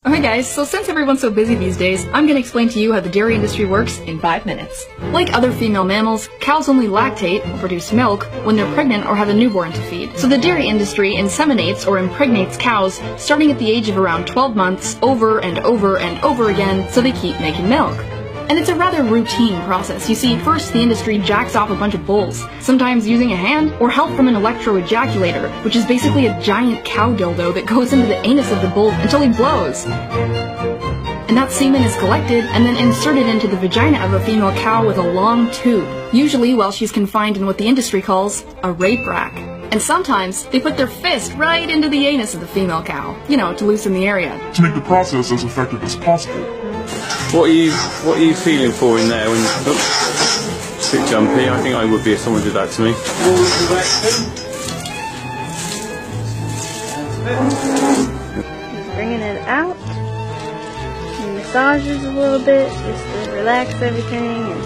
Okay guys, so since everyone's so busy these days, I'm gonna explain to you how the dairy industry works in 5 minutes. Like other female mammals, cows only lactate, or produce milk, when they're pregnant or have a newborn to feed. So the dairy industry inseminates or impregnates cows starting at the age of around 12 months over and over and over again so they keep making milk. And it's a rather routine process. You see, first the industry jacks off a bunch of bulls, sometimes using a hand or help from an electro-ejaculator, which is basically a giant cow dildo that goes into the anus of the bull until he blows. And that semen is collected and then inserted into the vagina of a female cow with a long tube, usually while she's confined in what the industry calls a rape rack. And sometimes they put their fist right into the anus of the female cow, to loosen the area. To make the process as effective as possible. What are you feeling for in there? Oops, a bit jumpy. I think I would be if someone did that to me. Just bringing it out. He massages a little bit just to relax everything and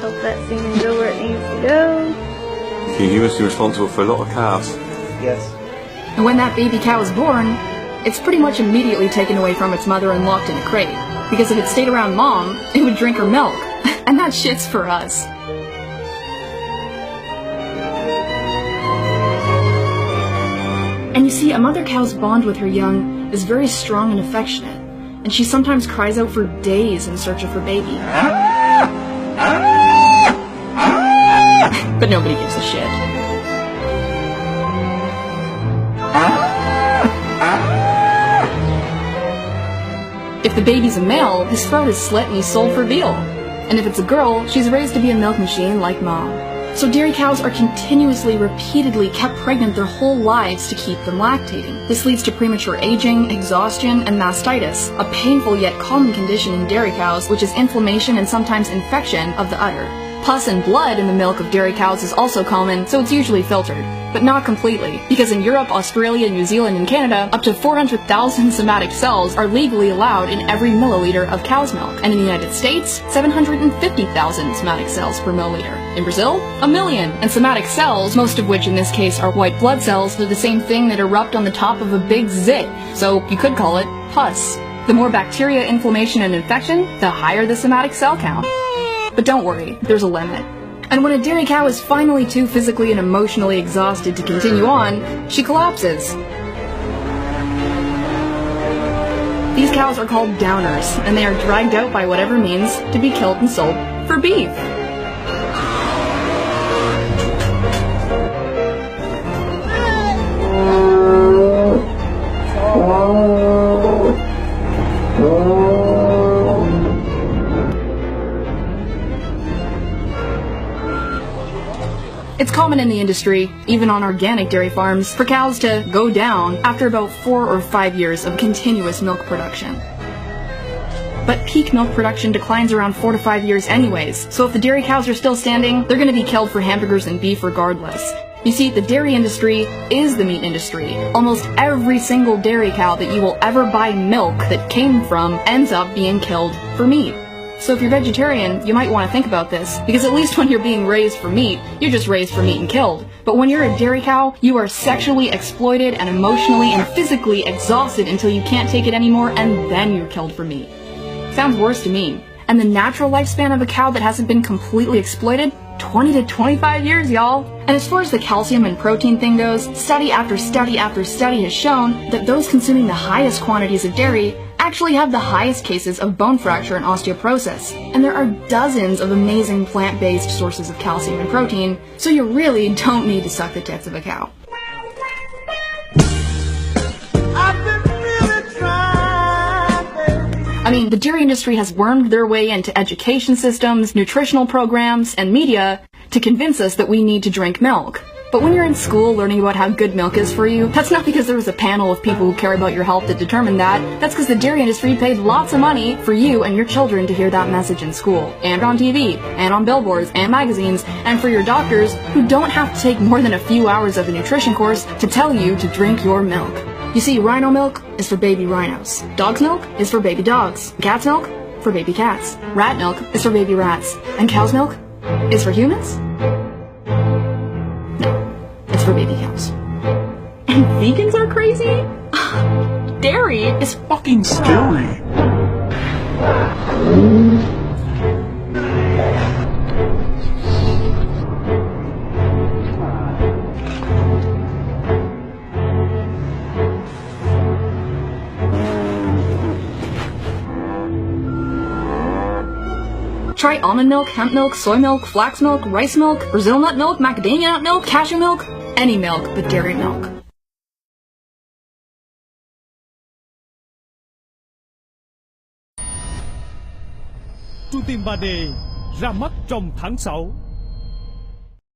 help that semen go where it needs to go. You must be responsible for a lot of calves. Yes. And when that baby cow is born, it's pretty much immediately taken away from its mother and locked in a crate. Because if it stayed around mom, it would drink her milk. And that shit's for us. And you see, a mother cow's bond with her young is very strong and affectionate. And she sometimes cries out for days in search of her baby. But nobody gives a shit. If the baby's a male, his throat is slit and he's sold for veal. And if it's a girl, she's raised to be a milk machine like mom. So dairy cows are continuously, repeatedly kept pregnant their whole lives to keep them lactating. This leads to premature aging, exhaustion, and mastitis, a painful yet common condition in dairy cows, which is inflammation and sometimes infection of the udder. Pus and blood in the milk of dairy cows is also common, so it's usually filtered. But not completely, because in Europe, Australia, New Zealand, and Canada, up to 400,000 somatic cells are legally allowed in every milliliter of cow's milk. And in the United States, 750,000 somatic cells per milliliter. In Brazil, 1 million. And somatic cells, most of which in this case are white blood cells, are the same thing that erupt on the top of a big zit, so you could call it pus. The more bacteria, inflammation, and infection, the higher the somatic cell count. But don't worry, there's a limit. And when a dairy cow is finally too physically and emotionally exhausted to continue on, she collapses. These cows are called downers, and they are dragged out by whatever means to be killed and sold for beef. It's common in the industry, even on organic dairy farms, for cows to go down after about 4 or 5 years of continuous milk production. But peak milk production declines around 4 to 5 years anyways, so if the dairy cows are still standing, they're gonna be killed for hamburgers and beef regardless. You see, the dairy industry is the meat industry. Almost every single dairy cow that you will ever buy milk that came from ends up being killed for meat. So if you're vegetarian, you might want to think about this, because at least when you're being raised for meat, you're just raised for meat and killed. But when you're a dairy cow, you are sexually exploited and emotionally and physically exhausted until you can't take it anymore, and then you're killed for meat. Sounds worse to me. And the natural lifespan of a cow that hasn't been completely exploited? 20 to 25 years, y'all. And as far as the calcium and protein thing goes, study after study after study has shown that those consuming the highest quantities of dairy actually have the highest cases of bone fracture and osteoporosis. And there are dozens of amazing plant-based sources of calcium and protein, so you really don't need to suck the tits of a cow. I mean, the dairy industry has wormed their way into education systems, nutritional programs, and media to convince us that we need to drink milk. But when you're in school learning about how good milk is for you, that's not because there was a panel of people who care about your health that determined that. That's because the dairy industry paid lots of money for you and your children to hear that message in school, and on TV, and on billboards, and magazines, and for your doctors who don't have to take more than a few hours of a nutrition course to tell you to drink your milk. You see, rhino milk is for baby rhinos. Dog's milk is for baby dogs. Cat's milk? For baby cats. Rat milk is for baby rats. And cow's milk is for humans? No, it's for baby cows. And vegans are crazy? dairy is Fucking scary. Try almond milk, hemp milk, soy milk, flax milk, rice milk, Brazil nut milk, macadamia nut milk, cashew milk, any milk but dairy milk. Tru Tim 3D ra mắt trong tháng 6.